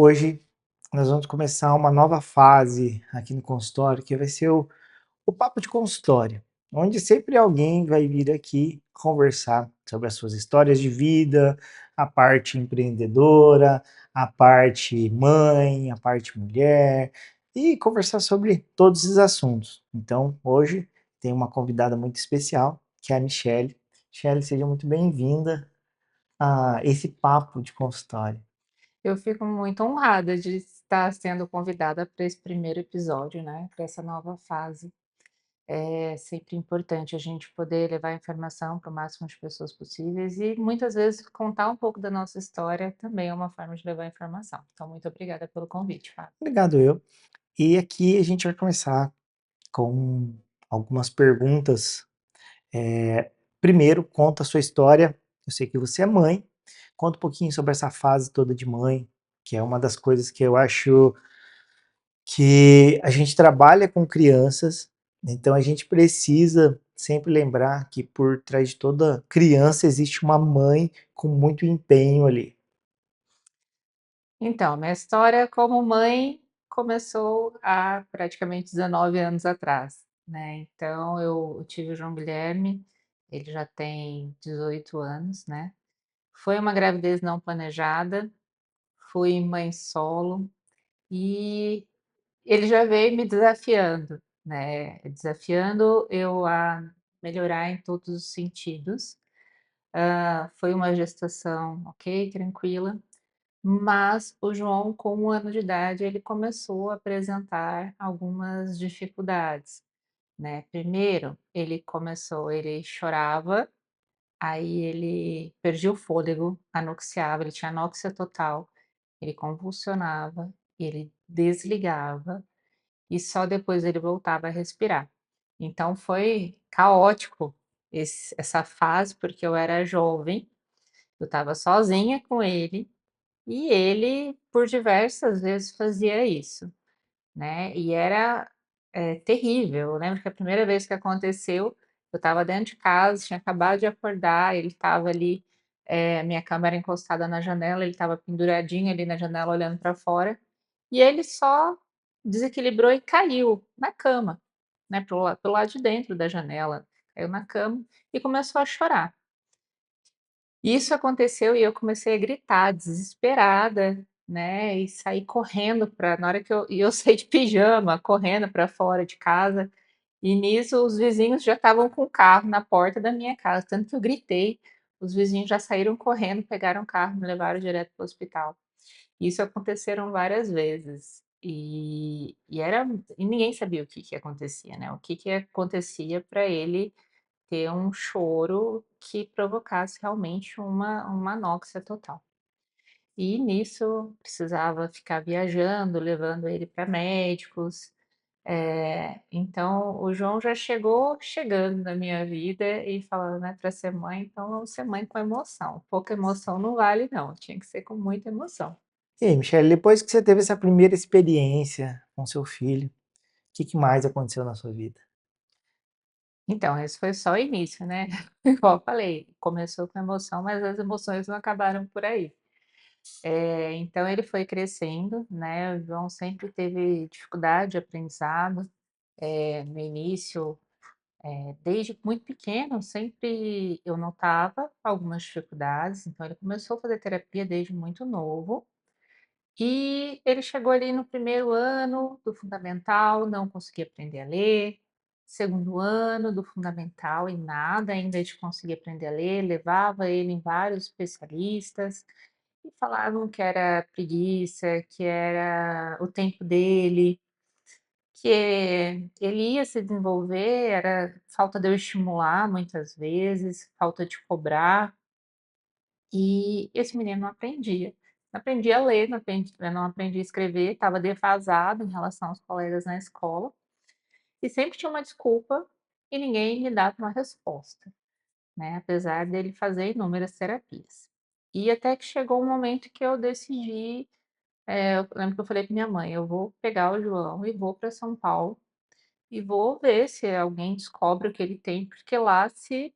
Hoje nós vamos começar uma nova fase aqui no consultório, que vai ser o papo de consultório, onde sempre alguém vai vir aqui conversar sobre as suas histórias de vida, a parte empreendedora, a parte mãe, a parte mulher, e conversar sobre todos esses assuntos. Então, hoje tem uma convidada muito especial, que é a Michele. Michele, seja muito bem-vinda a esse papo de consultório. Eu fico muito honrada de estar sendo convidada para esse primeiro episódio, né, para essa nova fase. É sempre importante a gente poder levar informação para o máximo de pessoas possíveis e muitas vezes contar um pouco da nossa história também é uma forma de levar informação. Então, muito obrigada pelo convite, Fábio. Obrigado eu. E aqui a gente vai começar com algumas perguntas. Primeiro, conta a sua história. Eu sei que você é mãe. Conta um pouquinho sobre essa fase toda de mãe, que é uma das coisas que eu acho que a gente trabalha com crianças, então a gente precisa sempre lembrar que por trás de toda criança existe uma mãe com muito empenho ali. Então, minha história como mãe começou há praticamente 19 anos atrás, né. Então eu tive o João Guilherme, ele já tem 18 anos, né. Foi uma gravidez não planejada, fui mãe solo e ele já veio me desafiando, né, desafiando eu a melhorar em todos os sentidos. Foi uma gestação, ok, tranquila, mas o João, com 1 ano de idade, ele começou a apresentar algumas dificuldades, né. Primeiro, ele chorava. Aí ele perdia o fôlego, anoxiava, ele tinha anóxia total, ele convulsionava, ele desligava e só depois ele voltava a respirar. Então foi caótico essa fase, porque eu era jovem, eu estava sozinha com ele e ele por diversas vezes fazia isso. Né, e era, terrível. Eu lembro que a primeira vez que aconteceu, eu estava dentro de casa, tinha acabado de acordar, ele estava ali, minha cama era encostada na janela, ele estava penduradinho ali na janela olhando para fora, e ele só desequilibrou e caiu na cama, né, para lado de dentro da janela, caiu na cama e começou a chorar. Isso aconteceu e eu comecei a gritar desesperada, né, e saí correndo para na hora que eu saí de pijama, correndo para fora de casa, e nisso os vizinhos já estavam com o carro na porta da minha casa, tanto que eu gritei, os vizinhos já saíram correndo, pegaram o carro, me levaram direto para o hospital. Isso aconteceram várias vezes, e ninguém sabia o que que acontecia, né, o que que acontecia para ele ter um choro que provocasse realmente uma anóxia total. E nisso precisava ficar viajando, levando ele para médicos, então o João já chegou chegando na minha vida e falando, né, para ser mãe, então vamos ser mãe com emoção, pouca emoção não vale não, tinha que ser com muita emoção. E aí, Michele, depois que você teve essa primeira experiência com seu filho, o que que mais aconteceu na sua vida? Então, esse foi só o início, né, igual eu falei, começou com emoção, mas as emoções não acabaram por aí. Então ele foi crescendo, né, o João sempre teve dificuldade de aprendizado, no início, desde muito pequeno, sempre eu notava algumas dificuldades, então ele começou a fazer terapia desde muito novo, e ele chegou ali no primeiro ano do fundamental, não conseguia aprender a ler, segundo ano do fundamental e nada ainda de conseguir aprender a ler, levava ele em vários especialistas, e falavam que era preguiça, que era o tempo dele, que ele ia se desenvolver, era falta de eu estimular muitas vezes, falta de cobrar, e esse menino não aprendia. Não aprendia a ler, não aprendia a escrever, estava defasado em relação aos colegas na escola, e sempre tinha uma desculpa e ninguém me dava uma resposta, né, apesar dele fazer inúmeras terapias. E até que chegou um momento que eu decidi. Eu lembro que eu falei para minha mãe: "Eu vou pegar o João e vou para São Paulo e vou ver se alguém descobre o que ele tem, porque lá se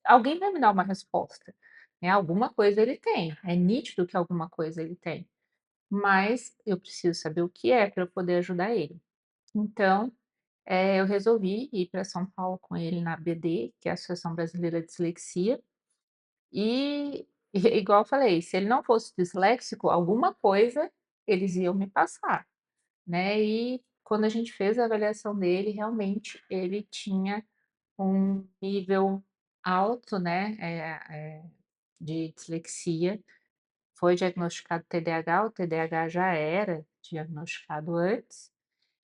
alguém vai me dar uma resposta, né, alguma coisa ele tem, é nítido que alguma coisa ele tem". mas eu preciso saber o que é para eu poder ajudar ele. Então, eu resolvi ir para São Paulo com ele na ABD, que é a Associação Brasileira de Dislexia, e igual eu falei, se ele não fosse disléxico, alguma coisa eles iam me passar, né. E quando a gente fez a avaliação dele, realmente ele tinha um nível alto, né, de dislexia. Foi diagnosticado TDAH, o TDAH já era diagnosticado antes,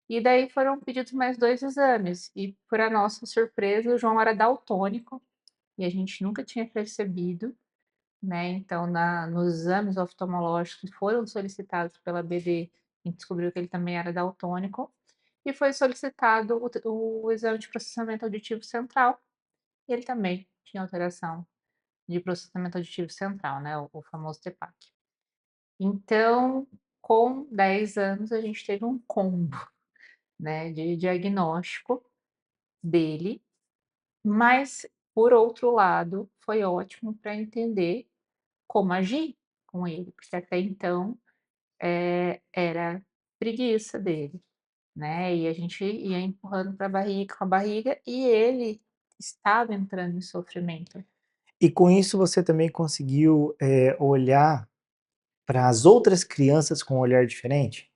e daí foram pedidos mais 2 exames, e para nossa surpresa o João era daltônico, e a gente nunca tinha percebido, né, então nos exames oftalmológicos que foram solicitados pela BD, a gente descobriu que ele também era daltônico, e foi solicitado o exame de processamento auditivo central, e ele também tinha alteração de processamento auditivo central, né, o famoso TPAC. Então, com 10 anos, a gente teve um combo, né, de diagnóstico dele, mas, por outro lado, foi ótimo para entender como agir com ele, porque até então, era preguiça dele, né, e a gente ia empurrando para barriga com a barriga e ele estava entrando em sofrimento. E com isso você também conseguiu, olhar para as outras crianças com um olhar diferente?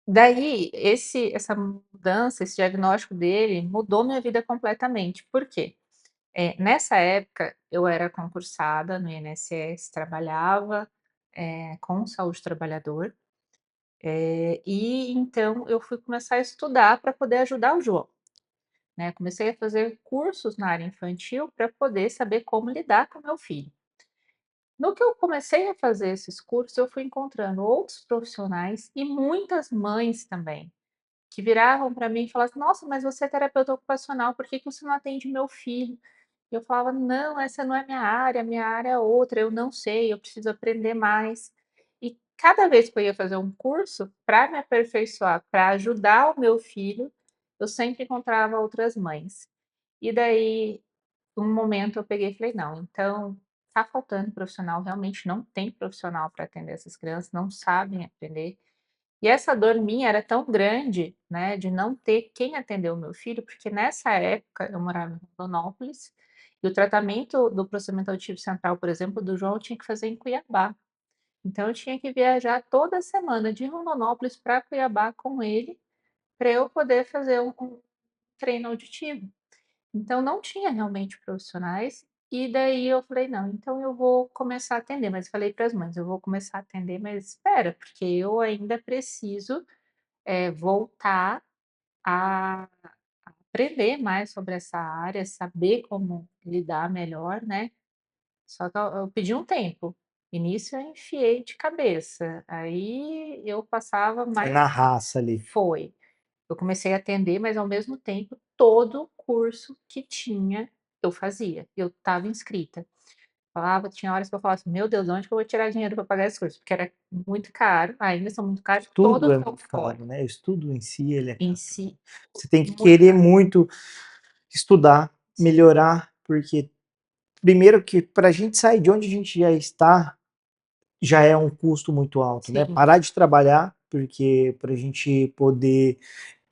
Daí, essa mudança, esse diagnóstico dele mudou minha vida completamente. Por quê? Nessa época, eu era concursada no INSS, trabalhava, com saúde do trabalhador, e então eu fui começar a estudar para poder ajudar o João, né. Comecei a fazer cursos na área infantil para poder saber como lidar com meu filho. No que eu comecei a fazer esses cursos, eu fui encontrando outros profissionais e muitas mães também, que viravam para mim e falavam assim: "Nossa, mas você é terapeuta ocupacional, por que que você não atende meu filho?" E eu falava: "Não, essa não é minha área é outra, eu não sei, eu preciso aprender mais". E cada vez que eu ia fazer um curso, para me aperfeiçoar, para ajudar o meu filho, eu sempre encontrava outras mães. E daí, um momento eu peguei e falei: "Não, então tá faltando profissional, realmente não tem profissional para atender essas crianças, não sabem atender". E essa dor minha era tão grande, né, de não ter quem atender o meu filho, porque nessa época eu morava em Rondonópolis, e o tratamento do processamento auditivo central, por exemplo, do João, eu tinha que fazer em Cuiabá. Então eu tinha que viajar toda semana de Rondonópolis para Cuiabá com ele, para eu poder fazer um treino auditivo. Então não tinha realmente profissionais, e daí eu falei: "Não, então eu vou começar a atender", mas falei para as mães: "Eu vou começar a atender, mas espera, porque eu ainda preciso voltar a aprender mais sobre essa área, saber como lidar melhor, né". Só que eu pedi um tempo. Início eu enfiei de cabeça, aí eu passava Foi mais. na raça ali. Foi. Eu comecei a atender, mas ao mesmo tempo todo curso que tinha, eu fazia, eu estava inscrita. Falava tinha horas que eu falava assim: "Meu Deus, onde que eu vou tirar dinheiro para pagar esse curso?", porque era muito caro, ainda são muito caros, Estudo todos é são muito fora. caro, né, o estudo em si ele é Em caro. si, Você tem que muito querer caro. muito estudar, Sim, melhorar, porque primeiro que para a gente sair de onde a gente já está, já é um custo muito alto, né, sim. parar de trabalhar, porque para a gente poder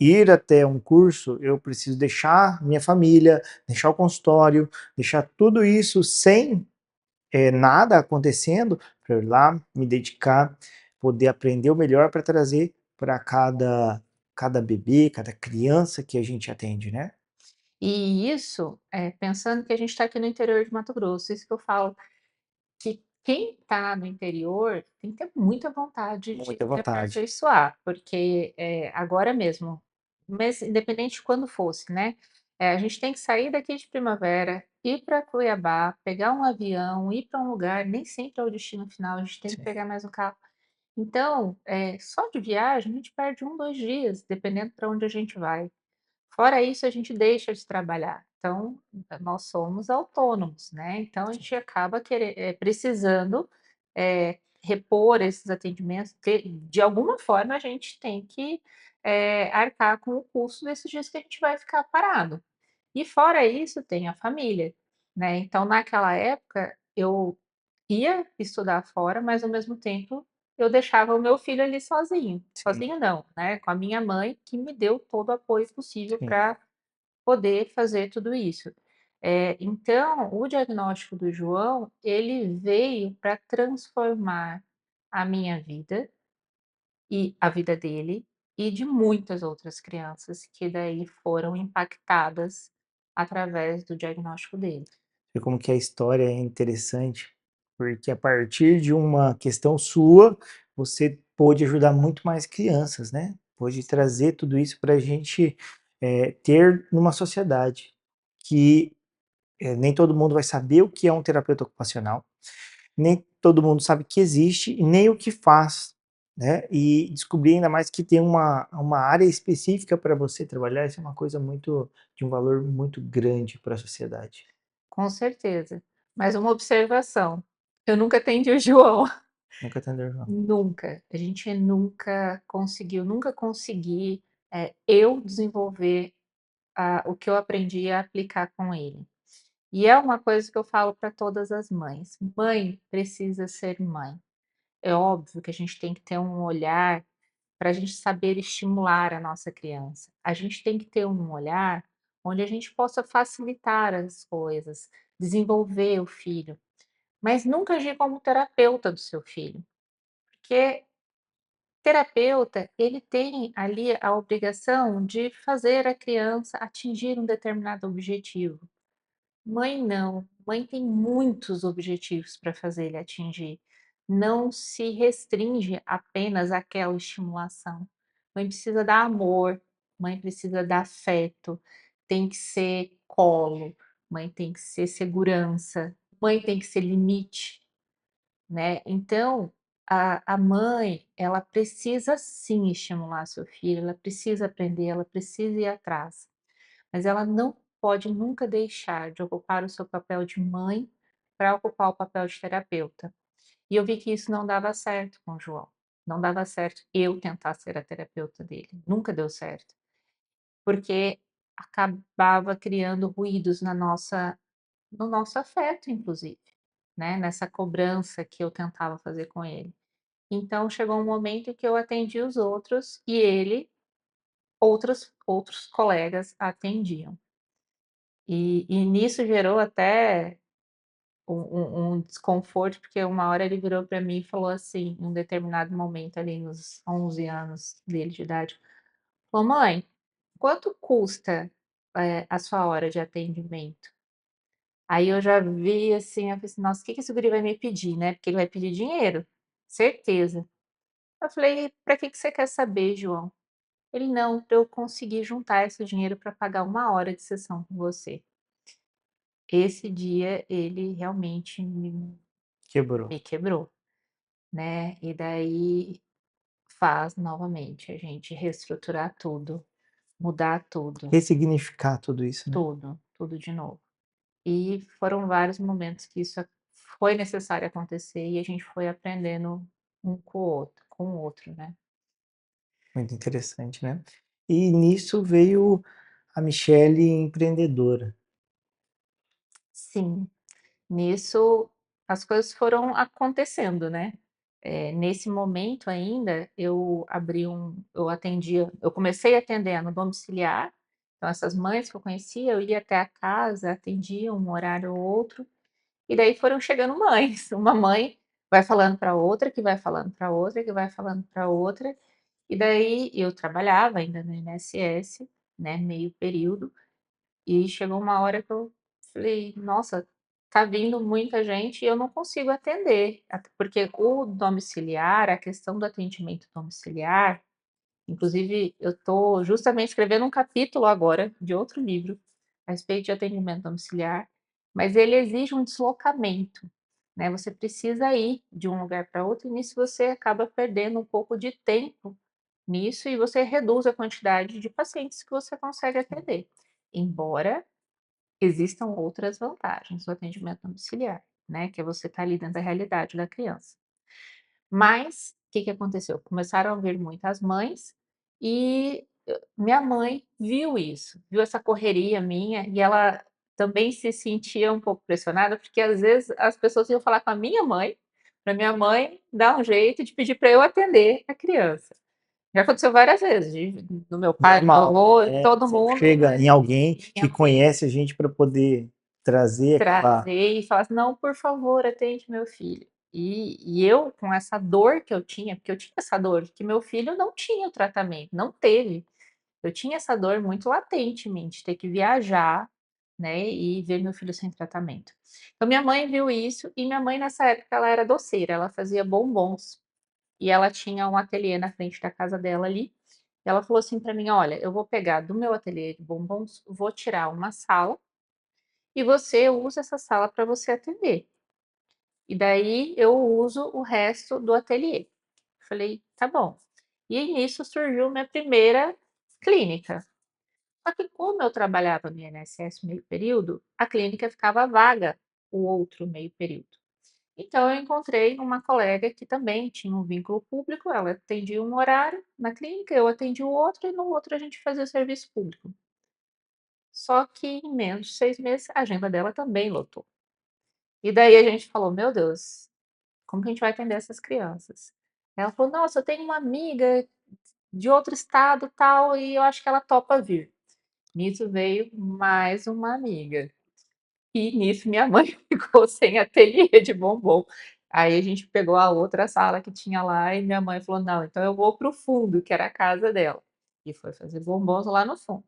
ir até um curso, eu preciso deixar minha família, deixar o consultório, deixar tudo isso sem, nada acontecendo, para eu ir lá, me dedicar, poder aprender o melhor para trazer para cada bebê, cada criança que a gente atende, né. E isso, pensando que a gente está aqui no interior de Mato Grosso, isso que eu falo, que quem está no interior tem que ter muita vontade de Muita se vontade. aperfeiçoar, porque, agora mesmo, mas independente de quando fosse, né, a gente tem que sair daqui de Primavera, ir para Cuiabá, pegar um avião, ir para um lugar, nem sempre é o destino final, a gente tem que Sim. pegar mais um carro. Então, só de viagem a gente perde 1, 2 dias, dependendo para onde a gente vai. Fora isso, a gente deixa de trabalhar. Então, nós somos autônomos, né, então a gente acaba precisando, repor esses atendimentos, de alguma forma a gente tem que, arcar com o custo desses dias que a gente vai ficar parado. E fora isso, tem a família, né, então naquela época eu ia estudar fora, mas ao mesmo tempo eu deixava o meu filho ali sozinho. sim, Sozinho não, né, com a minha mãe, que me deu todo o apoio possível sim. para poder fazer tudo isso. Então, o diagnóstico do João, ele veio para transformar a minha vida e a vida dele, e de muitas outras crianças que daí foram impactadas através do diagnóstico dele. Ver como que a história é interessante, porque a partir de uma questão sua, você pôde ajudar muito mais crianças, né? Pôde trazer tudo isso para a gente ter numa sociedade que nem todo mundo vai saber o que é um terapeuta ocupacional, nem todo mundo sabe que existe e nem o que faz, né? E descobrir ainda mais que tem uma área específica para você trabalhar, isso é uma coisa muito de um valor muito grande para a sociedade. Com certeza. Mas uma observação, eu nunca atendi o João, Nunca atendeu não. nunca. A gente nunca consegui, eu desenvolver o que eu aprendi a aplicar com ele. E é uma coisa que eu falo para todas as mães: mãe precisa ser mãe. É óbvio que a gente tem que ter um olhar para a gente saber estimular a nossa criança. A gente tem que ter um olhar onde a gente possa facilitar as coisas, desenvolver o filho, mas nunca agir como terapeuta do seu filho, porque terapeuta, ele tem ali a obrigação de fazer a criança atingir um determinado objetivo. Mãe não, mãe tem muitos objetivos para fazer ele atingir. Não se restringe apenas àquela estimulação. Mãe precisa dar amor, mãe precisa dar afeto, tem que ser colo, mãe tem que ser segurança, mãe tem que ser limite, né. Então, a mãe, ela precisa sim estimular seu filho, ela precisa aprender, ela precisa ir atrás. Mas ela não pode nunca deixar de ocupar o seu papel de mãe para ocupar o papel de terapeuta. E eu vi que isso não dava certo com o João. Não dava certo eu tentar ser a terapeuta dele. Nunca deu certo. Porque acabava criando ruídos no nosso afeto, inclusive, né? Nessa cobrança que eu tentava fazer com ele. Então chegou um momento que eu atendi os outros e ele, outros colegas atendiam. E nisso gerou até um desconforto, porque uma hora ele virou para mim e falou assim, em um determinado momento ali nos 11 anos dele de idade, falou: "Mãe, quanto custa, a sua hora de atendimento?". Aí eu já vi assim, eu falei assim: "Nossa, o que que esse guri vai me pedir, né, porque ele vai pedir dinheiro, certeza". Eu falei: "Pra que que você quer saber, João?". Ele: "Não, pra eu conseguir juntar esse dinheiro para pagar uma hora de sessão com você". Esse dia ele realmente Quebrou. me quebrou, né, e daí faz novamente a gente reestruturar tudo, mudar tudo, Ressignificar tudo isso, né. tudo, tudo de novo. E foram vários momentos que isso foi necessário acontecer e a gente foi aprendendo um com o outro, né. Muito interessante, né. E nisso veio a Michele empreendedora. Sim. Nisso, as coisas foram acontecendo, né. Nesse momento ainda, eu comecei atendendo domiciliar, então essas mães que eu conhecia, eu ia até a casa, atendia um horário ou outro, e daí foram chegando mães, uma mãe vai falando para outra, que vai falando para outra, que vai falando para outra, e daí eu trabalhava ainda no INSS, né, meio período, e chegou uma hora que eu falei: "Nossa, tá vindo muita gente e eu não consigo atender". Até porque o domiciliar, a questão do atendimento domiciliar, inclusive eu estou justamente escrevendo um capítulo agora de outro livro a respeito de atendimento domiciliar, mas ele exige um deslocamento, né, você precisa ir de um lugar para outro e nisso você acaba perdendo um pouco de tempo nisso e você reduz a quantidade de pacientes que você consegue atender. Embora existam outras vantagens do atendimento domiciliar, né, que é você estar ali dentro da realidade da criança. Mas, o que que aconteceu? Começaram a vir muitas mães e, minha mãe viu isso, viu essa correria minha e ela também se sentia um pouco pressionada, porque às vezes as pessoas iam falar com a minha mãe, para minha mãe dar um jeito de pedir para eu atender a criança. Já aconteceu várias vezes, do meu pai, do meu Normal, né, avô, todo sempre mundo chega em alguém em que alguém conhece a gente para poder trazer aquela trazer e falar assim: "Não, por favor, atende meu filho". E eu com essa dor que eu tinha, porque eu tinha essa dor, que meu filho não tinha o tratamento, não teve. Eu tinha essa dor muito latente em mim, de ter que viajar, né, e ver meu filho sem tratamento. Então minha mãe viu isso e minha mãe nessa época ela era doceira, ela fazia bombons, e ela tinha um ateliê na frente da casa dela ali, e ela falou assim para mim: "Olha, eu vou pegar do meu ateliê de bombons, vou tirar uma sala, e você usa essa sala para você atender, e daí eu uso o resto do ateliê". Falei: "Tá bom". E aí nisso surgiu minha primeira clínica. Só que como eu trabalhava no INSS meio período, a clínica ficava vaga o outro meio período. Então eu encontrei uma colega que também tinha um vínculo público, ela atendia um horário na clínica, eu atendi o outro e no outro a gente fazia o serviço público. Só que em menos de 6 meses a agenda dela também lotou. E daí a gente falou: "Meu Deus, como que a gente vai atender essas crianças?". Ela falou: "Nossa, eu tenho uma amiga de outro estado, tal, e eu acho que ela topa vir". Nisso veio mais uma amiga. E nisso minha mãe ficou sem ateliê de bombom. Aí a gente pegou a outra sala que tinha lá e minha mãe falou: "Não, então eu vou para o fundo", que era a casa dela. E foi fazer bombons lá no fundo.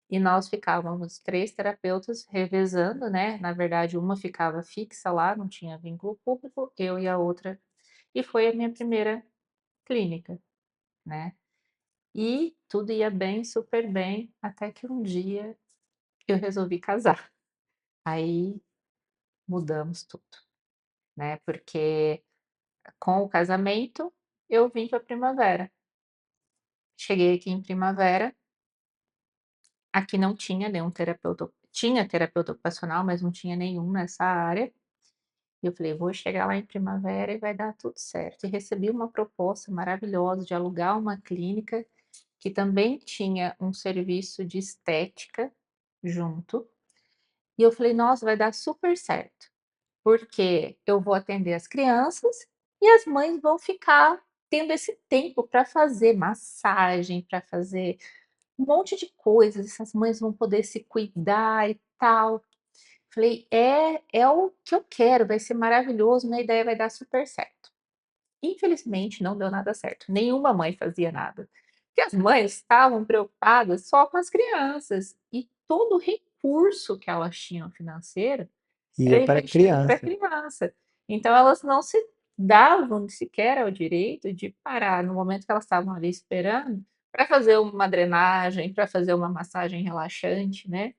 E nós ficávamos 3 terapeutas revezando, né, na verdade uma ficava fixa lá, não tinha vínculo público, eu e a outra. E foi a minha primeira clínica, né. E tudo ia bem, super bem, até que um dia eu resolvi casar. Aí mudamos tudo, né, porque com o casamento eu vim para Primavera. Cheguei aqui em Primavera, aqui não tinha nenhum terapeuta, tinha terapeuta ocupacional, mas não tinha nenhum nessa área. E eu falei: "Vou chegar lá em Primavera e vai dar tudo certo". E recebi uma proposta maravilhosa de alugar uma clínica que também tinha um serviço de estética junto. E eu falei: "Nossa, vai dar super certo". Porque eu vou atender as crianças e as mães vão ficar tendo esse tempo para fazer massagem, para fazer um monte de coisas, essas mães vão poder se cuidar e tal. Falei: "É o que eu quero, vai ser maravilhoso, minha ideia vai dar super certo". Infelizmente não deu nada certo, nenhuma mãe fazia nada, porque as mães estavam preocupadas só com as crianças e todo o recurso que elas tinham financeiro ia era para investido para a criança. criança. Então elas não se davam sequer ao direito de parar no momento que elas estavam ali esperando, para fazer uma drenagem, para fazer uma massagem relaxante, né.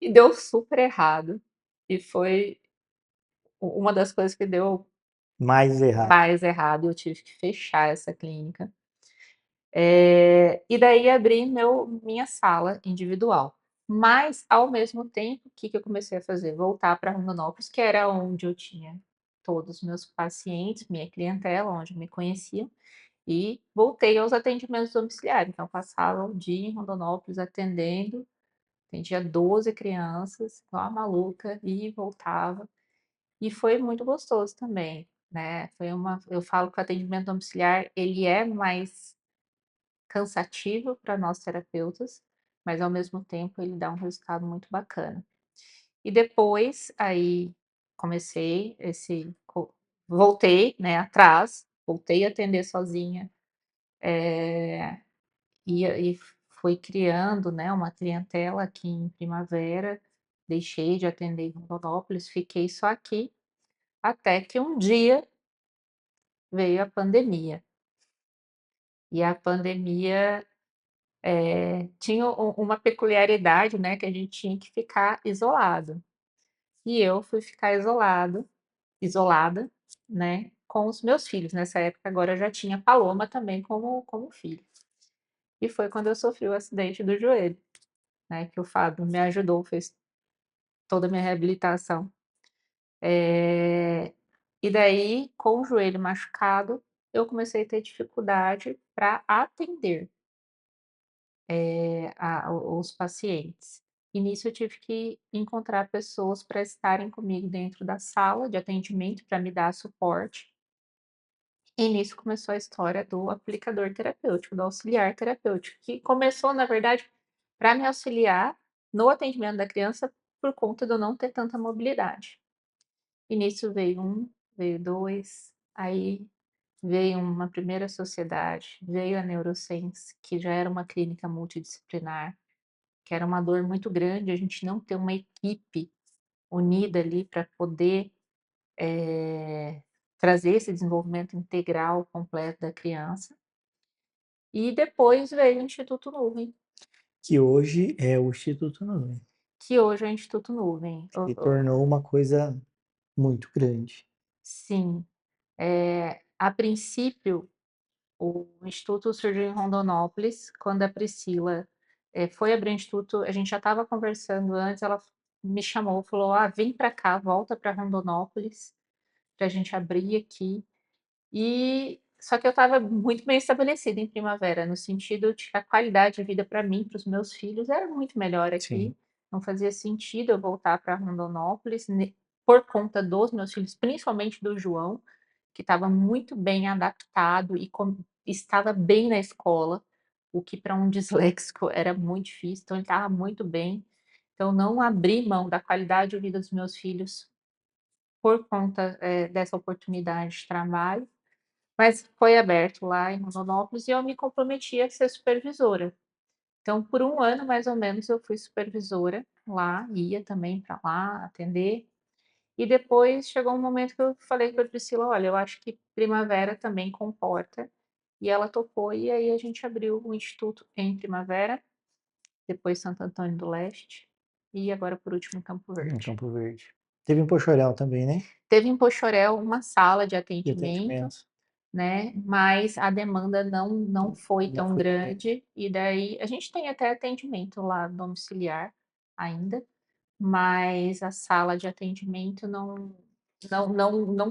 E deu super errado. E foi uma das coisas que deu Mais errado. mais errado e eu tive que fechar essa clínica. E daí abri minha sala individual. Mas, ao mesmo tempo, o que que eu comecei a fazer? Voltar para Rondonópolis, que era onde eu tinha todos os meus pacientes, minha clientela, onde me conheciam, e voltei aos atendimentos domiciliares. Então, passava o dia em Rondonópolis atendendo, atendia 12 crianças, igual a maluca, e voltava. E foi muito gostoso também, né? Eu falo que o atendimento domiciliar, ele é mais cansativo para nós terapeutas, mas ao mesmo tempo ele dá um resultado muito bacana. E depois, aí comecei esse co voltei, né, atrás, voltei a atender sozinha, eh, e fui criando, né, uma clientela aqui em Primavera, deixei de atender em Rondonópolis, fiquei só aqui, até que um dia veio a pandemia. E a pandemia tinha uma peculiaridade, né, que a gente tinha que ficar isolado. E eu fui ficar isolada, né, com os meus filhos. Nessa época, agora eu já tinha Paloma também como filho. E foi quando eu sofri o acidente do joelho, né, que o Fábio me ajudou, fez toda a minha reabilitação. Eh, e daí, com o joelho machucado, eu comecei a ter dificuldade para atender. Os pacientes. E nisso eu tive que encontrar pessoas para estarem comigo dentro da sala de atendimento para me dar suporte, E nisso começou a história do aplicador terapêutico, do auxiliar terapêutico, que começou, na verdade, para me auxiliar no atendimento da criança por conta de eu não ter tanta mobilidade. E nisso veio um, veio 2, aí veio uma primeira sociedade, veio a Neurosense, que já era uma clínica multidisciplinar, que era uma dor muito grande a gente não ter uma equipe unida ali para poder, eh, trazer esse desenvolvimento integral completo da criança. E depois veio o Instituto Nuvem, Que hoje é o Instituto Nuvem. que hoje é o Instituto Nuvem. Se tornou uma coisa muito grande. Sim, a princípio, o instituto surgiu em Rondonópolis, quando a Priscila, foi abrir o instituto, a gente já estava conversando antes, ela me chamou, falou: "Ah, vem para cá, volta para Rondonópolis, para a gente abrir aqui". E só que eu estava muito bem estabelecida em Primavera, no sentido de que a qualidade de vida para mim, para os meus filhos, era muito melhor Sim, aqui, não fazia sentido eu voltar para Rondonópolis, por conta dos meus filhos, principalmente do João, que estava muito bem adaptado e estava bem na escola, o que para um disléxico era muito difícil, então ele estava muito bem. Então não abri mão da qualidade de vida dos meus filhos por conta, dessa oportunidade de trabalho. Mas foi aberto lá em Rondonópolis e eu me comprometi a ser supervisora. Então, por um ano, mais ou menos, eu fui supervisora lá, ia também para lá atender. E depois chegou um momento que eu falei para a Priscila: "Olha, eu acho que Primavera também comporta", e ela topou, e aí a gente abriu o instituto em Primavera, depois Santo Antônio do Leste e agora, por último, em Campo em Verde. Campo Verde. Teve em Poxoréu também, né? Teve em Poxoréu uma sala de De atendimento, atendimento. né, mas a demanda não foi Não tão foi tão grande. grande, e daí a gente tem até atendimento lá domiciliar ainda, mas a sala de atendimento não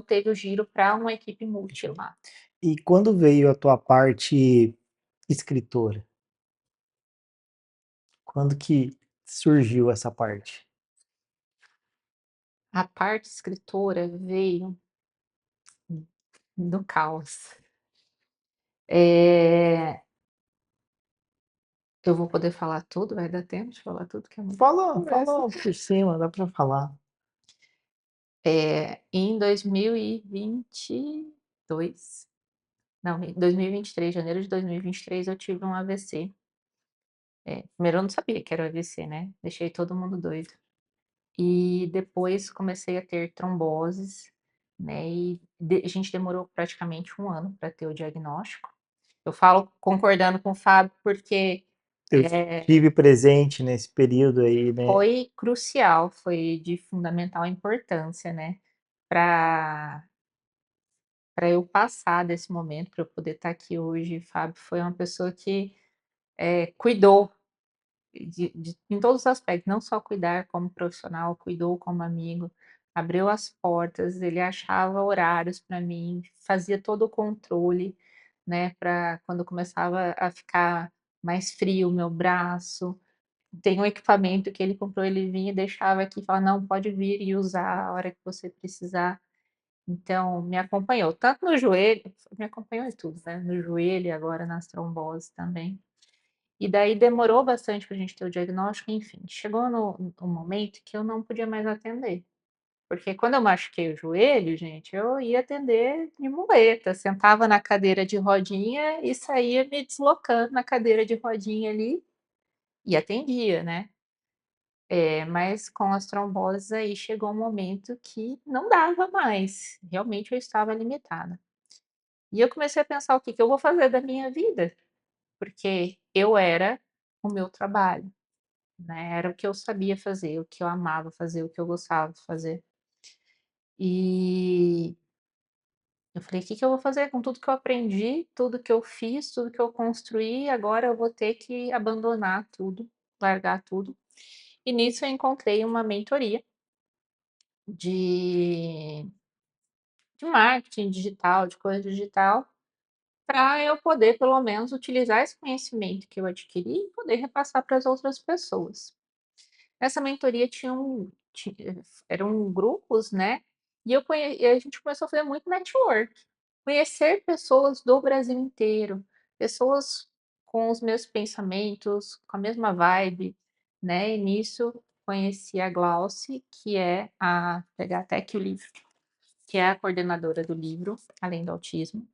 teve o giro para uma equipe multi lá. E quando veio a tua parte escritora? Quando que surgiu essa parte? A parte escritora veio do caos. Eh, eu vou poder falar tudo? Vai dar tempo de falar tudo? Que é muita conversa. Fala por cima, dá pra falar. Em 2022, não, em 2023, janeiro de 2023, eu tive um AVC. Primeiro eu não sabia que era o AVC, né, deixei todo mundo doido. E depois comecei a ter tromboses, né, e a gente demorou praticamente um ano para ter o diagnóstico. Eu falo concordando com o Fábio, porque, Eu eh, estive presente nesse período aí, né, foi crucial, foi de fundamental importância, né, para eu passar desse momento, para eu poder estar aqui hoje. Fábio foi uma pessoa que, cuidou de em todos os aspectos, não só cuidar como profissional, cuidou como amigo, abriu as portas, ele achava horários para mim, fazia todo o controle, né, para quando começava a ficar mais frio o meu braço. Tem um equipamento que ele comprou, ele vinha e deixava aqui e falava: "Não, pode vir e usar a hora que você precisar". Então, me acompanhou, tanto no joelho, me acompanhou em tudo, né, no joelho e agora nas tromboses também. E daí demorou bastante para a gente ter o diagnóstico, enfim, chegou no momento que eu não podia mais atender, porque quando eu machuquei o joelho, gente, eu ia atender de muleta, sentava na cadeira de rodinha e saía me deslocando na cadeira de rodinha ali, e atendia, né. Mas com as tromboses aí chegou um momento que não dava mais, realmente eu estava limitada. E eu comecei a pensar: "O que que eu vou fazer da minha vida?", porque eu era o meu trabalho. Né, era o que eu sabia fazer, o que eu amava fazer, o que eu gostava de fazer. E eu falei: "O que que eu vou fazer com tudo que eu aprendi, tudo que eu fiz, tudo que eu construí, agora eu vou ter que abandonar tudo, largar tudo". E nisso eu encontrei uma mentoria de marketing digital, de coisa digital, para eu poder pelo menos utilizar esse conhecimento que eu adquiri e poder repassar para as outras pessoas. Essa mentoria tinha eram grupos, né, e a gente começou a fazer muito network. conhecer pessoas do Brasil inteiro, pessoas com os mesmos pensamentos, com a mesma vibe, né, e nisso conheci a Glauce, que é a pegar até aqui o livro, que é a coordenadora do livro, Além do Autismo.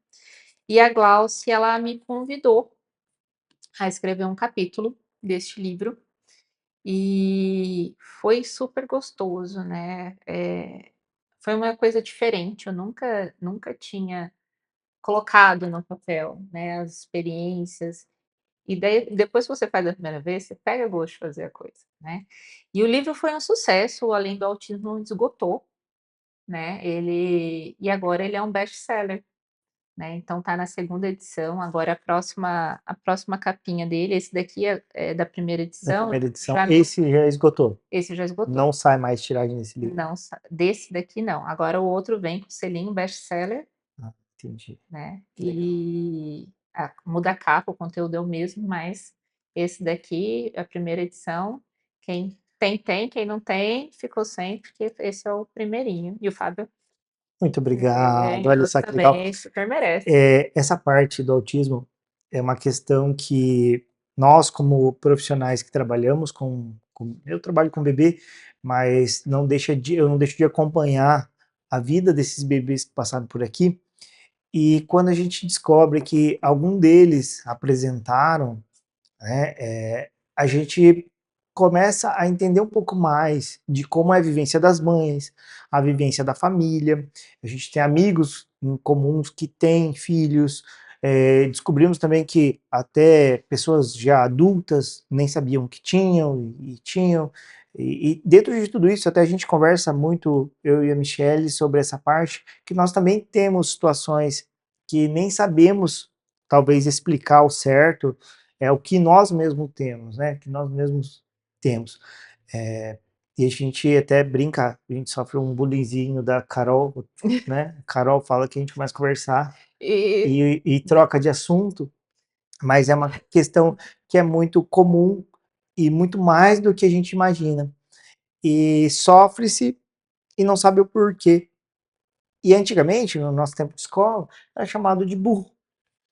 E a Glauce, ela me convidou a escrever um capítulo deste livro, e foi super gostoso, né, foi uma coisa diferente, eu nunca tinha colocado no papel, né, as experiências, e daí depois que você faz a primeira vez, você pega gosto de fazer a coisa, né. E o livro foi um sucesso, o Além do Autismo esgotou, né, e agora ele é um best-seller, né, então tá na segunda edição, agora a próxima capinha dele, esse daqui é da primeira Da edição, primeira edição. já não, Esse já esgotou. esse já esgotou. Não sai mais tiragem desse livro. Não sa Desse daqui não, agora o outro vem com selinho best-seller, Ah, entendi. né, Que legal. muda a capa, o conteúdo é o mesmo, mas esse daqui, a primeira edição, quem tem, quem não tem, ficou sem, porque esse é o primeirinho. E o Fábio Muito obrigado. Olha ganhou só que legal. também, super merece. Essa parte do autismo é uma questão que nós, como profissionais que trabalhamos com eu trabalho com bebê, mas eu não deixo de acompanhar a vida desses bebês que passaram por aqui, e quando a gente descobre que algum deles apresentaram, né, a gente começa a entender um pouco mais de como é a vivência das mães, a vivência da família. A gente tem amigos em comuns que têm filhos. Descobrimos também que até pessoas já adultas nem sabiam que tinham e tinham. E dentro de tudo isso, até a gente conversa muito, eu e a Michelle, sobre essa parte, que nós também temos situações que nem sabemos, talvez, explicar o certo, é o que nós mesmos temos, né? Que nós mesmos temos. É, e a gente até brinca, a gente sofre um bullyingzinho da Carol, né? A Carol fala que a gente começa a conversar E e troca de assunto, mas é uma questão que é muito comum e muito mais do que a gente imagina. E sofre-se e não sabe o porquê. E antigamente, no nosso tempo de escola, era chamado de burro.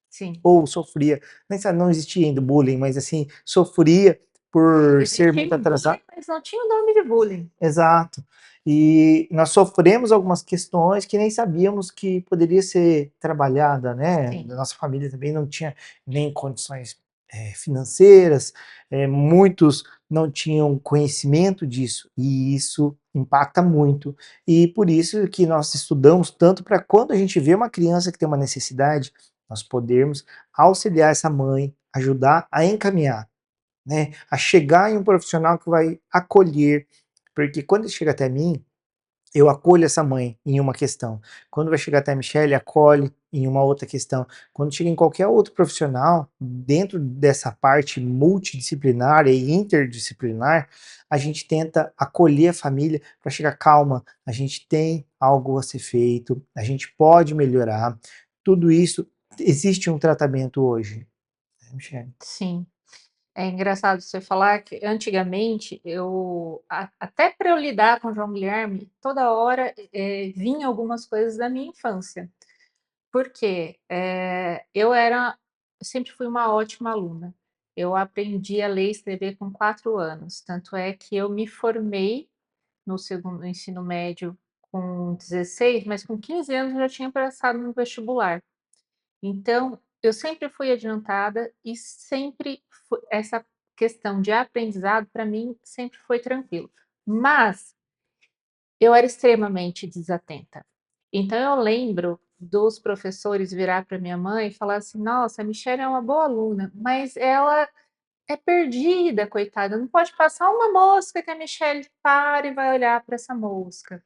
sim, Ou sofria, nem sabe, não existia ainda bullying, mas assim, sofria por ser existia muito o atrasado. bullying, mas não tinha o nome de bullying. Exato. E nós sofremos algumas questões que nem sabíamos que poderia ser trabalhada, né? Sim, Da nossa família também não tinha nem condições financeiras, muitos não tinham conhecimento disso, e isso impacta muito. E por isso que nós estudamos tanto para quando a gente vê uma criança que tem uma necessidade, nós podermos auxiliar essa mãe, ajudar a encaminhar, né, a chegar em um profissional que vai acolher, porque quando ele chega até mim, eu acolho essa mãe em uma questão. Quando vai chegar até a Michelle, acolhe em uma outra questão. Quando chega em qualquer outro profissional, dentro dessa parte multidisciplinar e interdisciplinar, a gente tenta acolher a família para chegar calma. A gente tem algo a ser feito, a gente pode melhorar. Tudo isso, existe um tratamento hoje, né, Michelle? sim. É engraçado você falar que antigamente até para eu lidar com o João Guilherme, toda hora, vinha algumas coisas da minha infância. Por quê? Eu sempre fui uma ótima aluna. Eu aprendi a ler e escrever com 4 anos, tanto é que eu me formei no segundo ensino médio com 16, mas com 15 anos eu já tinha passado no vestibular. Então, eu sempre fui adiantada e sempre fo essa questão de aprendizado para mim sempre foi tranquilo. Mas eu era extremamente desatenta. Então eu lembro dos professores virar para minha mãe e falar assim: "Nossa, a Michelle é uma boa aluna, mas ela é perdida, coitada, não pode passar uma mosca que a Michelle para e vai olhar para essa mosca".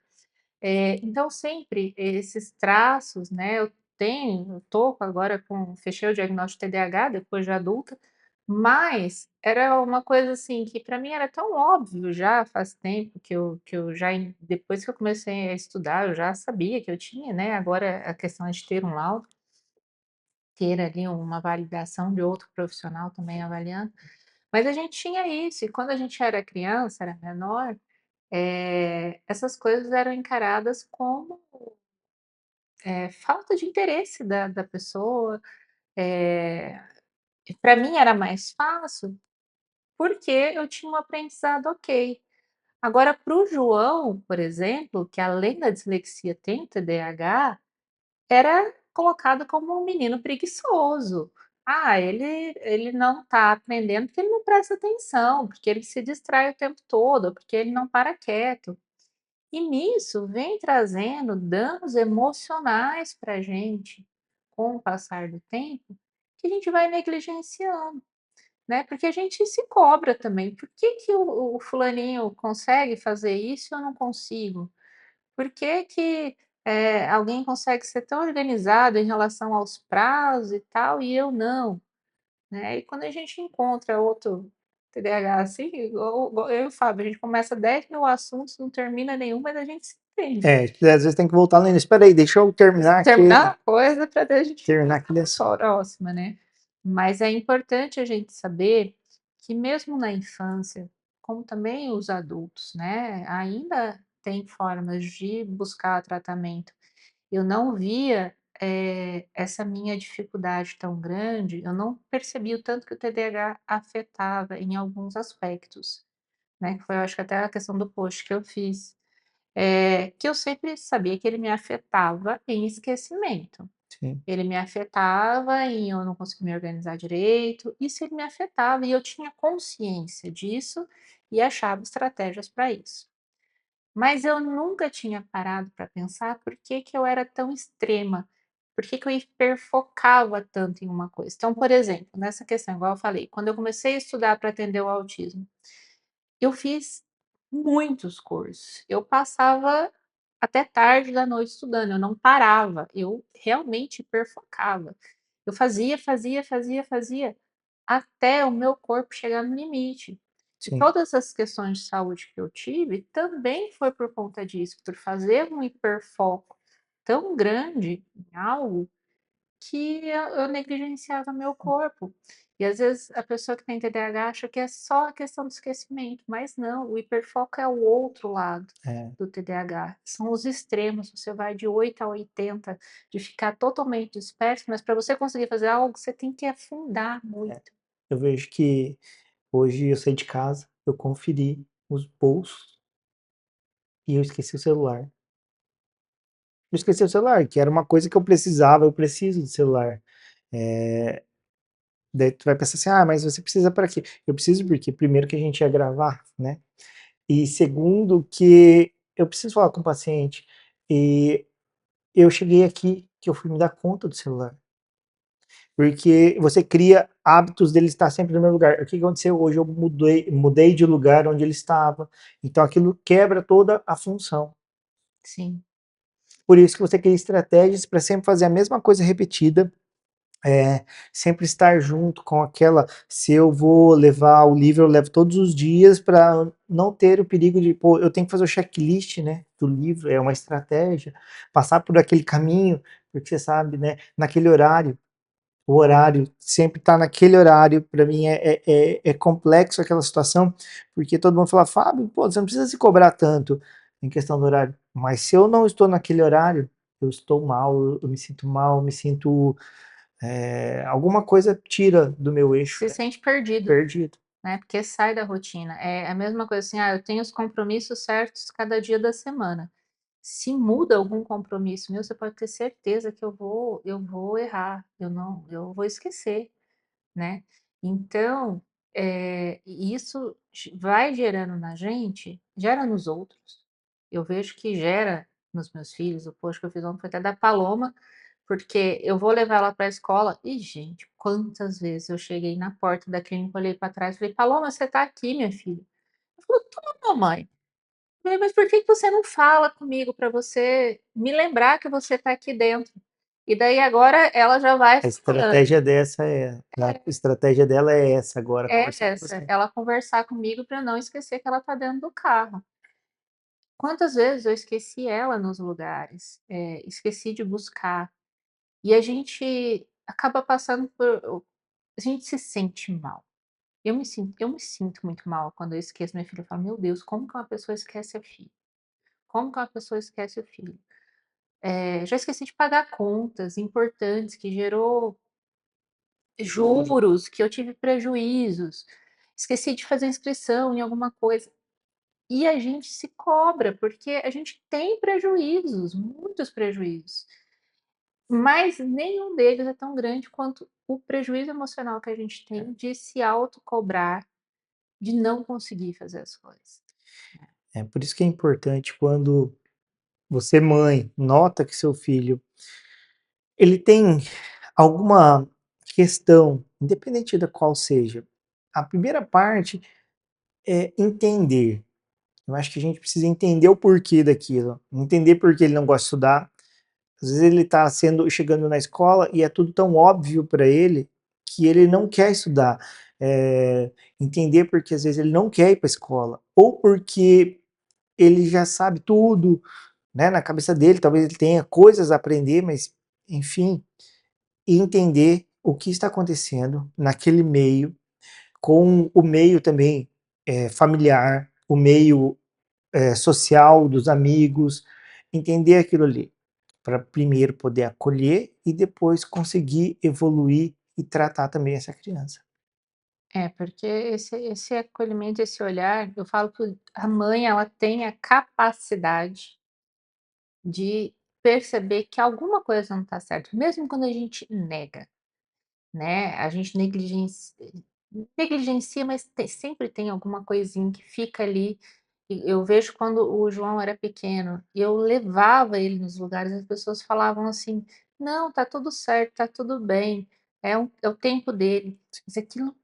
Então sempre esses traços, né, eu tô agora com fechei o diagnóstico de TDAH depois de adulta, mas era uma coisa, assim, que para mim era tão óbvio já, faz tempo que eu já depois que eu comecei a estudar, eu já sabia que eu tinha, né, agora a questão é de ter um laudo, ter ali uma validação de outro profissional também avaliando, mas a gente tinha isso, e quando a gente era criança, era menor, essas coisas eram encaradas como falta de interesse da pessoa. Eh, Para mim era mais fácil, porque eu tinha um aprendizado ok. Agora para o João, por exemplo, que além da dislexia tem o TDAH, era colocado como um menino preguiçoso. Ah, ele não está aprendendo porque ele não presta atenção, porque ele se distrai o tempo todo, porque ele não para quieto. E nisso vem trazendo danos emocionais para a gente, com o passar do tempo, que a gente vai negligenciando, né, porque a gente se cobra também. Por que que o fulaninho consegue fazer isso e eu não consigo? Por que que, alguém consegue ser tão organizado em relação aos prazos e tal e eu não, né? E quando a gente encontra outro TDAH assim, igual eu e o Fábio, a gente começa 10.000 assuntos, não termina nenhum, mas a gente se entende. É, às vezes tem que voltar no início. Espera aí, deixa eu terminar aqui, Terminar a coisa para daí a gente terminar aquele assunto. próxima, né. Mas é importante a gente saber que mesmo na infância, como também os adultos, né, ainda tem formas de buscar tratamento. Eu não via, essa minha dificuldade tão grande, eu não percebi o tanto que o TDAH afetava em alguns aspectos, né, que foi eu acho que até a questão do post que eu fiz. Que eu sempre sabia que ele me afetava em esquecimento. Sim, Ele me afetava em eu não conseguir me organizar direito, isso ele me afetava e eu tinha consciência disso e achava estratégias para isso. Mas eu nunca tinha parado para pensar por que que eu era tão extrema, por que que eu hiperfocava tanto em uma coisa. Então, por exemplo, nessa questão, igual eu falei, quando eu comecei a estudar para atender o autismo, eu fiz muitos cursos. Eu passava até tarde da noite estudando, eu não parava, eu realmente hiperfocava. Eu fazia, fazia, fazia, fazia, até o meu corpo chegar no limite. E sim. todas as questões de saúde que eu tive também foi por conta disso, por fazer um hiperfoco tão grande em algo que eu negligenciava meu corpo. E às vezes a pessoa que tem TDAH acha que é só a questão do esquecimento, mas não, o hiperfoco é o outro lado É, do TDAH. São os extremos, você vai de 8 a 80, de ficar totalmente disperso, mas para você conseguir fazer algo, você tem que afundar é. muito. Eu vejo que hoje eu saí de casa, eu conferi os bolsos e eu esqueci o celular. Eu esqueci o celular, que era uma coisa que eu precisava, eu preciso do celular. Eh, Daí tu vai pensar assim: "Ah, mas você precisa para quê?". Eu preciso porque primeiro que a gente ia gravar, né, e segundo que eu preciso falar com o paciente, e eu cheguei aqui que eu fui me dar conta do celular. Porque você cria hábitos dele estar sempre no mesmo lugar. O que aconteceu? Hoje eu mudei de lugar onde ele estava, então aquilo quebra toda a função. Sim, Por isso que você cria estratégias para sempre fazer a mesma coisa repetida, sempre estar junto com aquela, se eu vou levar o livro, eu levo todos os dias para não ter o perigo de, pô, eu tenho que fazer o checklist, né, do livro, é uma estratégia, passar por aquele caminho, porque você sabe, né, naquele horário. O horário, sempre tá naquele horário, para mim é complexo aquela situação, porque todo mundo fala: "Fábio, pô, você não precisa se cobrar tanto em questão do horário", mas se eu não estou naquele horário, eu estou mal, eu me sinto mal, me sinto, alguma coisa tira do meu eixo, se sente perdido, perdido. né, porque sai da rotina. É a mesma coisa assim: "Ah, eu tenho os compromissos certos cada dia da semana". Se muda algum compromisso meu, você pode ter certeza que eu vou errar, eu vou esquecer, né. Então, isso vai gerando na gente, gera nos outros. Eu vejo que gera nos meus filhos, o post que eu fiz ontem foi até da Paloma, porque eu vou levar ela para a escola e, gente, quantas vezes eu cheguei na porta da clínica, olhei para trás e falei: "Paloma, você está aqui, minha filha?". Ela falou: "Tô, mamãe". Falei: "Mas por que que você não fala comigo para você me lembrar que você está aqui dentro?". E daí agora ela já vai A falando. estratégia dessa é a estratégia dela é essa agora, É conversar com essa, você. ela conversar comigo para não esquecer que ela está dentro do carro. Quantas vezes eu esqueci ela nos lugares, esqueci de buscar, e a gente acaba passando por a gente se sente mal. Eu me sinto muito mal quando eu esqueço minha filha, eu falo: "Meu Deus, como que uma pessoa esquece a filha? Como que uma pessoa esquece o filho?". já esqueci de pagar contas importantes que gerou juros, que eu tive prejuízos, esqueci de fazer inscrição em alguma coisa. E a gente se cobra, porque a gente tem prejuízos, muitos prejuízos, mas nenhum deles é tão grande quanto o prejuízo emocional que a gente tem de se autocobrar, de não conseguir fazer as coisas. É por isso que é importante quando você, mãe, nota que seu filho ele tem alguma questão, independente da qual seja, a primeira parte é entender. Eu acho que a gente precisa entender o porquê daquilo, entender por que ele não gosta de estudar. Às vezes ele está chegando na escola e é tudo tão óbvio para ele que ele não quer estudar. Entender porque às vezes ele não quer ir para a escola, ou porque ele já sabe tudo, né, na cabeça dele, talvez ele tenha coisas a aprender, mas enfim, entender o que está acontecendo naquele meio, com o meio também familiar, o meio social dos amigos, entender aquilo ali, para primeiro poder acolher e depois conseguir evoluir e tratar também essa criança. É, porque esse acolhimento, esse olhar, eu falo que a mãe, ela tem a capacidade de perceber que alguma coisa não está certo, mesmo quando a gente nega, né, a gente negligencia, mas sempre tem alguma coisinha que fica ali. E eu vejo quando o João era pequeno, e eu levava ele nos lugares, as pessoas falavam assim: "Não, tá tudo certo, tá tudo bem, é o tempo dele". Mas aquilo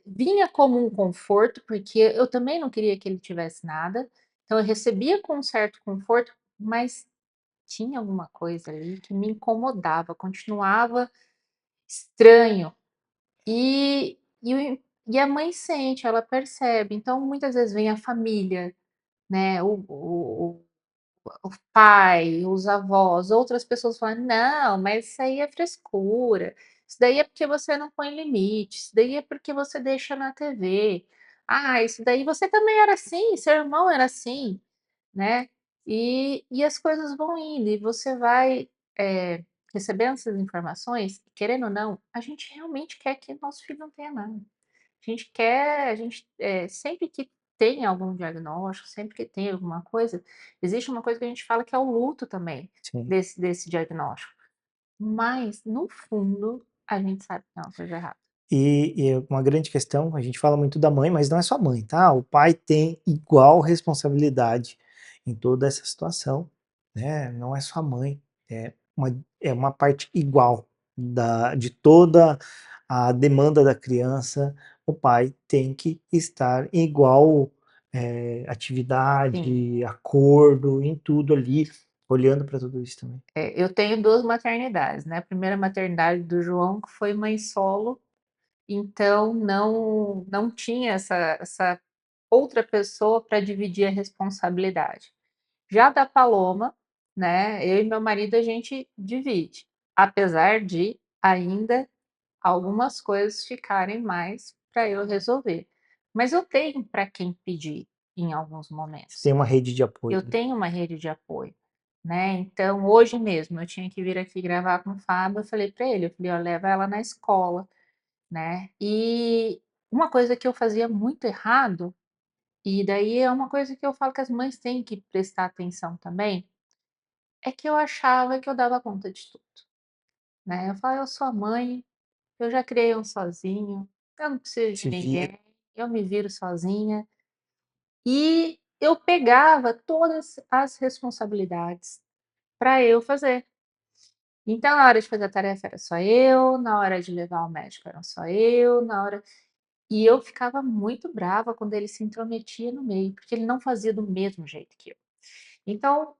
vinha como um conforto, porque eu também não queria que ele tivesse nada, então eu recebia com um certo conforto, mas tinha alguma coisa ali que me incomodava, continuava estranho. E a mãe sente, ela percebe, então muitas vezes vem a família, né, o pai, os avós, outras pessoas falam: "Não, mas isso aí é frescura, isso daí é porque você não põe limite, isso daí é porque você deixa na TV. Ah, isso daí você também era assim, seu irmão era assim", né. E as coisas vão indo e você vai, recebendo essas informações, querendo ou não, a gente realmente quer que nosso filho não tenha nada. Sempre que tem algum diagnóstico, sempre que tem alguma coisa, existe uma coisa que a gente fala que é o luto também, Sim. desse diagnóstico. Mas, no fundo, a gente sabe que tem uma coisa errada. E é uma grande questão, a gente fala muito da mãe, mas não é só a mãe, tá? O pai tem igual responsabilidade em toda essa situação, né? Não é só a mãe, é uma parte igual de toda a demanda da criança. O pai tem que estar em igual Sim. atividade, acordo, em tudo ali, olhando para tudo isso também. Eu tenho 2 maternidades, né, a primeira maternidade do João, que foi mãe solo, então não tinha essa outra pessoa para dividir a responsabilidade. Já da Paloma, né, eu e meu marido a gente divide, apesar de ainda algumas coisas ficarem mais para eu resolver. Mas eu tenho para quem pedir em alguns Você momentos. tem uma rede de apoio Eu ali. tenho uma rede de apoio, né, então hoje mesmo eu tinha que vir aqui gravar com o Fábio, eu falei para ele, eu falei: "Ó, leva ela na escola", né. E uma coisa que eu fazia muito errado, e daí é uma coisa que eu falo que as mães têm que prestar atenção também, é que eu achava que eu dava conta de tudo, né. Eu falo: "Eu sou a mãe, eu já criei um sozinho, eu não preciso de Se vira. ninguém, eu me viro sozinha". E eu pegava todas as responsabilidades para eu fazer. Então, na hora de fazer a tarefa era só eu, na hora de levar ao médico era só eu, na hora e eu ficava muito brava quando ele se intrometia no meio, porque ele não fazia do mesmo jeito que eu. Então,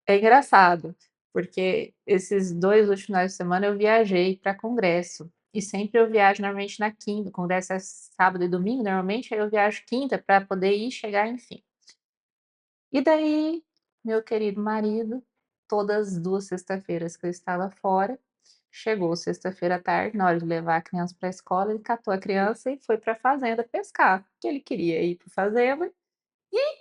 é engraçado, porque esses 2 últimos finais de semana eu viajei para congresso, e sempre eu viajo normalmente na quinta, o congresso é sábado e domingo, normalmente, aí eu viajo quinta para poder ir, chegar, enfim. E daí, meu querido marido, todas as 2 sexta-feiras que eu estava fora, chegou sexta-feira à tarde, na hora de levar a criança para a escola, ele catou a criança e foi para a fazenda pescar, porque ele queria ir para a fazenda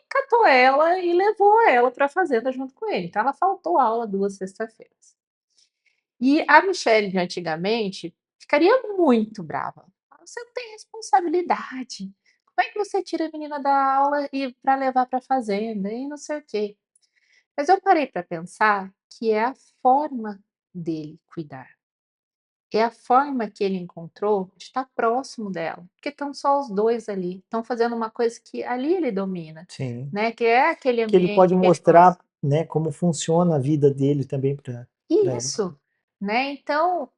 catou ela e levou ela para a fazenda junto com ele. Então ela faltou aula 2 sexta-feiras. E a Michelle de antigamente ficaria muito brava. "Você não tem responsabilidade. Como é que você tira a menina da aula e para levar para a fazenda e não sei o quê". Mas eu parei para pensar que é a forma dele cuidar. É a forma que ele encontrou de estar próximo dela, porque estão só os 2 ali, estão fazendo uma coisa que ali ele domina, sim. né, que é aquele Que ele pode ambiente que ele mostrar, gosta. né, como funciona a vida dele também para ela. Isso, né, então,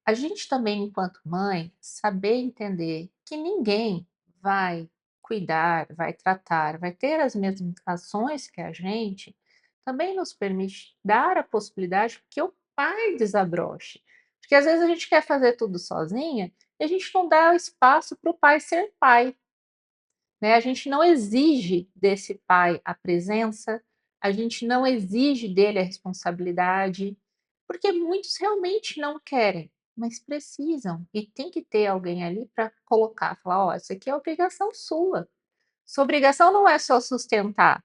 a gente também enquanto mãe, saber entender que ninguém vai cuidar, vai tratar, vai ter as mesmas ações que a gente, também nos permite dar a possibilidade que o pai desabroche. Porque às vezes a gente quer fazer tudo sozinha, e a gente não dá o espaço para o pai ser pai. Né, a gente não exige desse pai a presença, a gente não exige dele a responsabilidade, porque muitos realmente não querem, mas precisam e tem que ter alguém ali para colocar, falar: "Ó, isso aqui é obrigação sua. Sua obrigação não é só sustentar",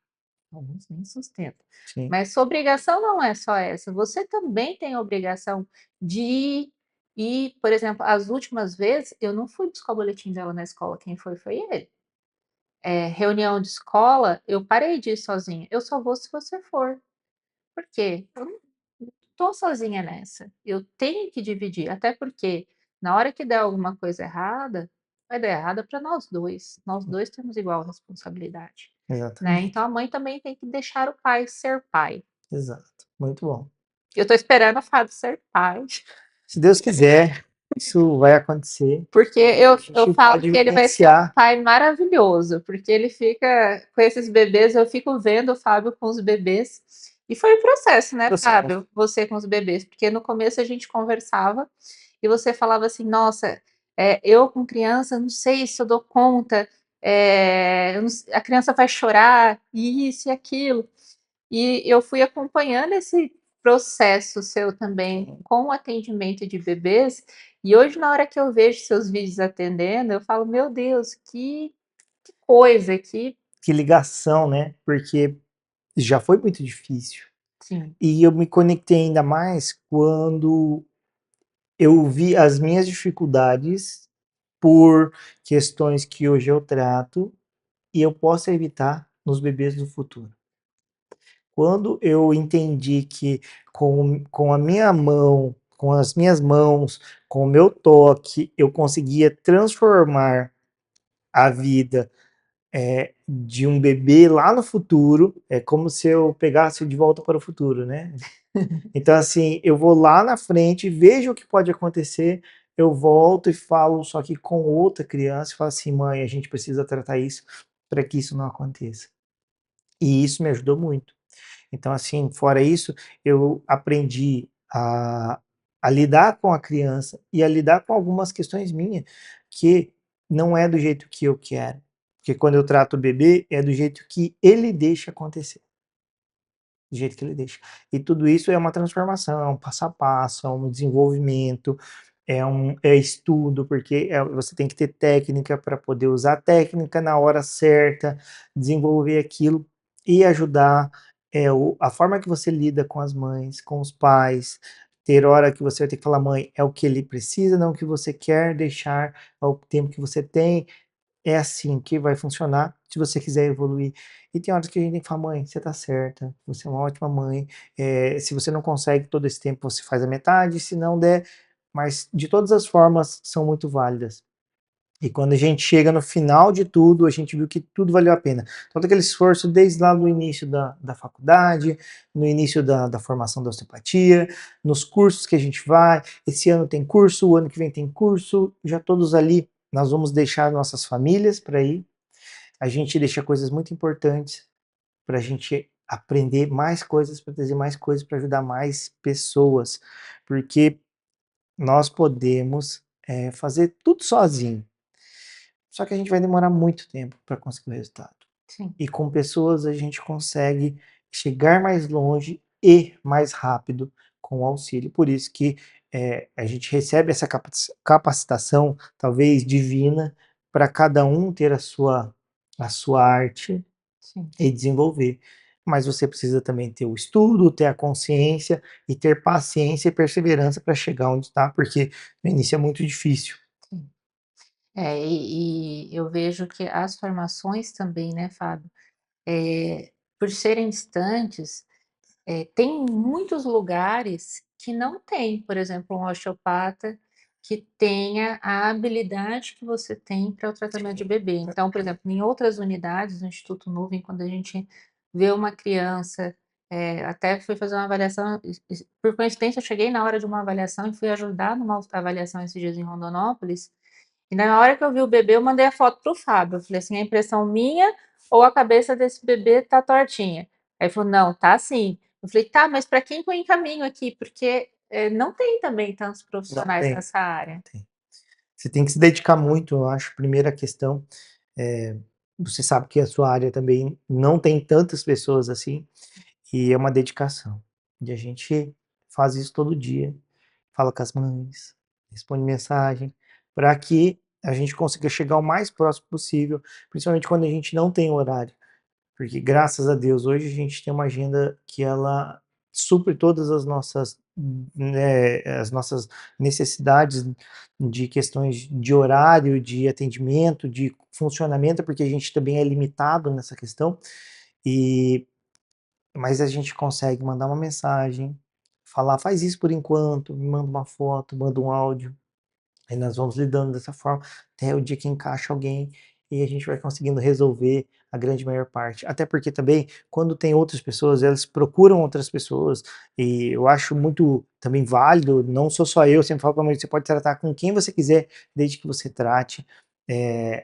alguns nem sustentam, Sim, mas sua obrigação não é só essa, você também tem a obrigação de ir e, por exemplo, as últimas vezes eu não fui buscar o boletim dela na escola, quem foi ele. Reunião de escola, eu parei de ir sozinha, eu só vou se você for. Por quê? Eu não tô sozinha nessa, eu tenho que dividir, até porque na hora que der alguma coisa errada, vai dar errada para nós 2 temos igual responsabilidade, né, então exatamente. a mãe também tem que deixar o pai ser pai. Exato, muito bom. Eu tô esperando o Fábio ser pai. Se Deus quiser, isso vai acontecer. Porque A eu gente falo pode que ele vai ser um vivenciar. pai maravilhoso, porque ele fica com esses bebês, eu fico vendo o Fábio com os bebês, e foi um processo, né, Processo. Fábio, você com os bebês, porque no começo a gente conversava e você falava assim: "Nossa, eu com criança não sei se eu dou conta, eu não s a criança vai chorar, e isso e aquilo". E eu fui acompanhando esse processo seu também Sim. com o atendimento de bebês, e hoje na hora que eu vejo seus vídeos atendendo, eu falo: "Meu Deus, que coisa, que" Que ligação, né? Porque já foi muito difícil. sim, E eu me conectei ainda mais quando eu vi as minhas dificuldades por questões que hoje eu trato e eu posso evitar nos bebês do futuro. Quando eu entendi que com a minha mão, com as minhas mãos, com o meu toque, eu conseguia transformar a vida, de um bebê lá no futuro, é como se eu pegasse De Volta para o Futuro, né. Então, assim, eu vou lá na frente, vejo o que pode acontecer, eu volto e falo só que com outra criança e falo assim: "Mãe, a gente precisa tratar isso para que isso não aconteça". E isso me ajudou muito. Então, assim, fora isso, eu aprendi a lidar com a criança e a lidar com algumas questões minhas, que não é do jeito que eu quero. Porque quando eu trato o bebê, é do jeito que ele deixa acontecer, do jeito que ele deixa. E tudo isso é uma transformação, é um passo a passo, é um desenvolvimento, é estudo, porque você tem que ter técnica para poder usar a técnica na hora certa, desenvolver aquilo e ajudar, a forma que você lida com as mães, com os pais, ter hora que você vai ter que falar: "Mãe, é o que ele precisa, não o que você quer deixar, é o tempo que você tem, é assim que vai funcionar, se você quiser evoluir". E tem horas que a gente tem que falar: "Mãe, você tá certa, você é uma ótima mãe, se você não consegue todo esse tempo, você faz a metade, se não der", mas de todas as formas são muito válidas. E quando a gente chega no final de tudo, a gente viu que tudo valeu a pena. Todo aquele esforço desde lá do início da faculdade, no início da formação da osteopatia, nos cursos que a gente vai, esse ano tem curso, o ano que vem tem curso, já todos ali, nós vamos deixar nossas famílias para ir, a gente deixa coisas muito importantes para a gente aprender mais coisas, para trazer mais coisas, para ajudar mais pessoas, porque nós podemos, fazer tudo sozinho, só que a gente vai demorar muito tempo para conseguir o resultado. sim, E com pessoas a gente consegue chegar mais longe e mais rápido com o auxílio. Por isso que, a gente recebe essa capacitação, talvez divina, para cada um ter a sua a sua arte sim, e desenvolver. Mas você precisa também ter o estudo, ter a consciência e ter paciência e perseverança para chegar onde está, porque no início é muito difícil. sim. É, e eu vejo que as formações também, né, Fábio, por serem distantes, tem muitos lugares que não tem, por exemplo, um osteopata que tenha a habilidade que você tem para o tratamento de Sim, bebê. Então, por exemplo, em outras unidades do Instituto Nuvem, quando a gente vê uma criança, até fui fazer uma avaliação, por coincidência, eu cheguei na hora de uma avaliação e fui ajudar numa avaliação esses dias em Rondonópolis, e na hora que eu vi o bebê, eu mandei a foto para o Fábio. Eu falei assim: "É impressão minha ou a cabeça desse bebê tá tortinha?" Aí ele falou: "Não, tá sim". Eu falei: "Tá, mas para quem que eu encaminho aqui?" Porque, não tem também tantos não profissionais tem, nessa não área. tem. Você tem que se dedicar muito, eu acho. Primeira questão, eh, você sabe que a sua área também não tem tantas pessoas assim, e é uma dedicação. E a gente faz isso todo dia, fala com as mães, responde mensagem, para que a gente consiga chegar o mais próximo possível, principalmente quando a gente não tem horário. Porque graças a Deus hoje a gente tem uma agenda que ela supre todas as nossas necessidades de questões de horário, de atendimento, de funcionamento, porque a gente também é limitado nessa questão, e mas a gente consegue mandar uma mensagem, falar: "Faz isso por enquanto", me manda uma foto, manda um áudio. Aí nós vamos lidando dessa forma, até o dia que encaixa alguém, e a gente vai conseguindo resolver a grande maior parte. Até porque também, quando tem outras pessoas, elas procuram outras pessoas, e eu acho muito também válido, não sou só eu, sempre falo para mãe, você pode tratar com quem você quiser, desde que você trate.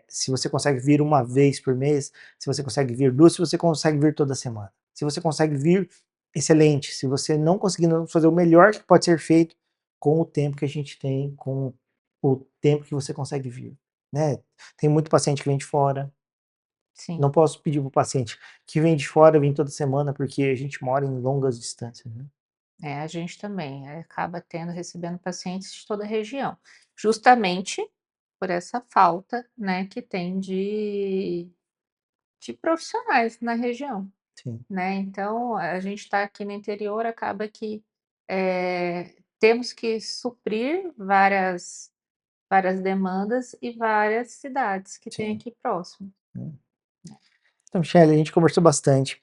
Se você consegue vir uma vez por mês, se você consegue vir 2, se você consegue vir toda semana. Se você consegue vir, excelente. Se você não conseguir, nós vamos fazer o melhor que pode ser feito com o tempo que a gente tem, com o tempo que você consegue vir, né. Tem muito paciente que vem de fora, Sim. não posso pedir para o paciente que vem de fora vir toda semana, porque a gente mora em longas distâncias, né. É, a gente também, acaba recebendo pacientes de toda a região, justamente por essa falta, né, que tem de profissionais na região. Sim, Né, então a gente está aqui no interior, acaba que, temos que suprir várias demandas e várias cidades que tem sim, aqui próximo. né. Então, Michele, a gente conversou bastante.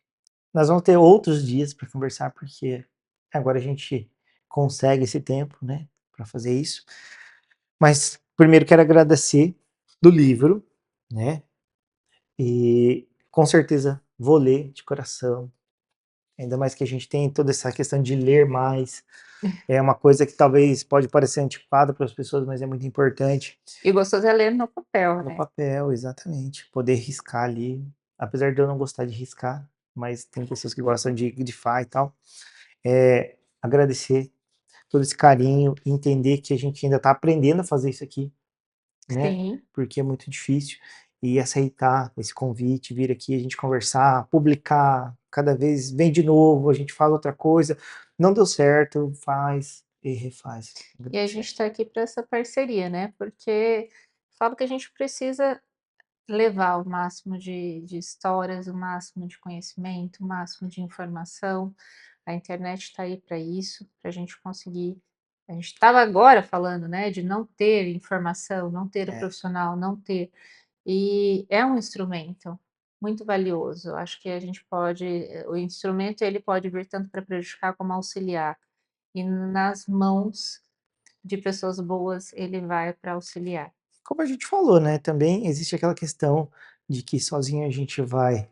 Nós vamos ter outros dias para conversar, porque agora a gente consegue esse tempo, né, para fazer isso. Mas primeiro quero agradecer do livro, né, e com certeza vou ler de coração. Ainda mais que a gente tem toda essa questão de ler mais, é uma coisa que talvez pode parecer antiquada para as pessoas, mas é muito importante. E gostoso é ler no papel, No né. papel, exatamente, poder riscar ali, apesar de eu não gostar de riscar, mas tem pessoas que gostam de grifar e tal. Agradecer todo esse carinho, entender que a gente ainda está aprendendo a fazer isso aqui, né, Sim, porque é muito difícil, e aceitar esse convite, vir aqui, a gente conversar, publicar, cada vez vem de novo, a gente faz outra coisa, não deu certo, faz e refaz. e a gente está aqui para essa parceria, né, porque falo que a gente precisa levar o máximo de histórias, o máximo de conhecimento, o máximo de informação. A internet está aí para isso, para a gente conseguir. A gente estava agora falando, né, de não ter informação, não ter o É, profissional, não ter. E é um instrumento muito valioso. Eu acho que a gente pode, o instrumento ele pode vir tanto para prejudicar como auxiliar. E nas mãos de pessoas boas, ele vai para auxiliar. como a gente falou, né, também existe aquela questão de que sozinho a gente vai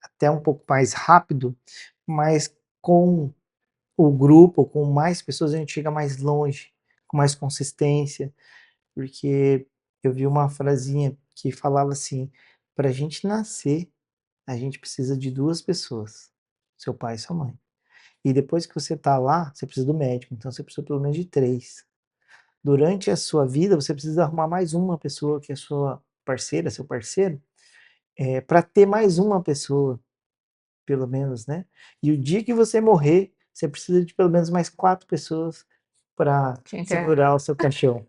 até um pouco mais rápido, mas com o grupo, com mais pessoas, a gente chega mais longe, com mais consistência, porque eu vi uma frasinha que falava assim: "Para a gente nascer, a gente precisa de 2 pessoas, seu pai e sua mãe. E depois que você tá lá, você precisa do médico, então você precisa pelo menos de 3. Durante a sua vida, você precisa arrumar mais uma pessoa que é sua parceira, seu parceiro, pra ter mais uma pessoa, pelo menos, né. E o dia que você morrer, você precisa de pelo menos mais 4 pessoas para Te enterrar, segurar o seu caixão.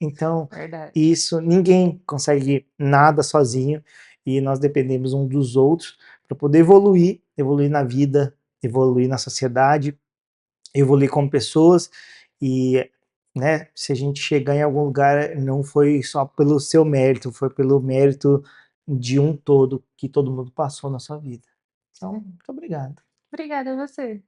Então, verdade. isso ninguém consegue nada sozinho, e nós dependemos um dos outros para poder evoluir, evoluir na vida, evoluir na sociedade, evoluir como pessoas e, né, se a gente chegar em algum lugar não foi só pelo seu mérito, foi pelo mérito de um todo que todo mundo passou na sua vida. Então, muito obrigado. Obrigada a você.